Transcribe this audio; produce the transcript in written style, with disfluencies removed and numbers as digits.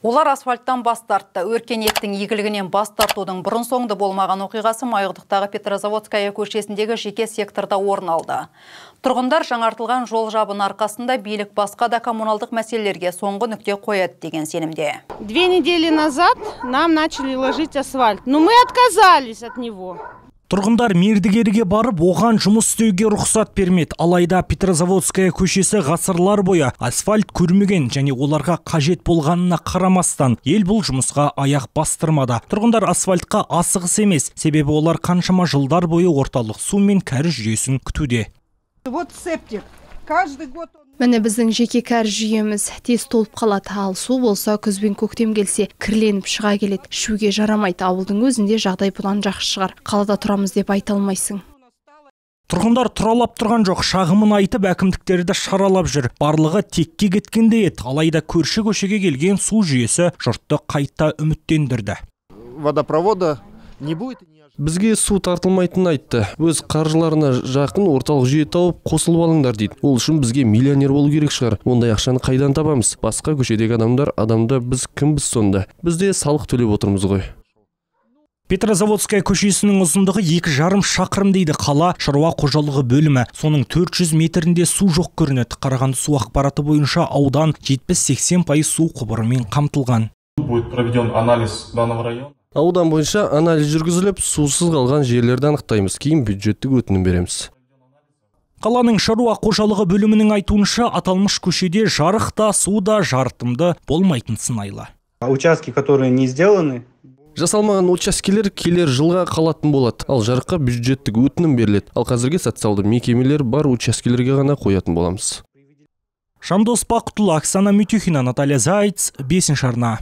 Олар асфальттан бас тартты. Өркениеттің игілігінен бас тартудың бұрын соңды болмаған оқиғасы Майқұдықтағы Петрозаводская көшесіндегі жеке секторда орын алды. Тұрғындар жаңартылған жол жабын арқасында билік басқа да коммуналдық мәселелерге соңғы нүкте қояды деген сенімде. 2 недели назад нам начали ложить асфальт, но мы отказались от него. Тұрғындар мердігерге барып, оған жұмыс істеуге рұқсат бермеді. Алайда Петрозаводская көшесі ғасырлар бойы асфальт көрмеген және оларға қажет болғанына қарамастан, ел бұл жұмысқа аяқ бастырмады. Тұрғындар асфальтқа асығыс емес, себебі олар қаншама жылдар бойы орталық су мен кәріз жүйесін күтуде. Вот септик. Каждый год Міне біздің жеке кәріз жүйеміз тез толып қалады, ал су болса күз бен көктем келсе кірленіп шыға келеді. Ішуге жарамайды. Ауылдың өзінде жағдай бұдан жақсы шығар. Қалада тұрамыз деп айта алмайсың. Тұрғындар тұралап тұрған жоқ, шағымын айтып әкімдіктерді шаралап жүр. Барлығы текке кеткенде еді, алайда көрші көшеге келген су жүйесі жұртты қайта үміттендірді. Водопровода не будет. Бізге су тартылмайтынын айтты. Өз қаржыларына жақын орталық жүйе тауып қосылып алыңдар дейді. Ол үшін бізге миллионер болу керек шығар. Ондай ақшаны қайдан табамыз? Басқа көшедегі адамда біз кімбіз сонда? Бізде салық төлеп отырмыз ғой. Петрозаводская көшесінің ұзындығы 2,5 шақырым дейді қала шаруа қожалығы бөлімі. Соның 400 метрінде су жоқ көрінеді. Қарағанды су ақпараты бойынша аудан 70-80% су құбырымен қамтылған. Будет проведен анализ данного района. Аудан бойынша анализ жүргізіліп, сусыз қалған жерлерді анықтаймыз, кейін бюджеттік өтінім береміз. Қаланың шаруа қожалығы бөлімінің айтуынша, аталмыш көшеде жарық та, су да жарытымды болмайтын сыңайлы. Участки, которые не сделаны, жасалмаған учаскелер келер жылға қалатын болады. Ал жарыққа бюджеттік өтінім беріледі. Ал қазірге социалды мекемелер бар учаскелерге ғана қоятын боламыз. Жандос Бақытұлы, Оксана Мютюхина, Наталья Зайц, 5 арна.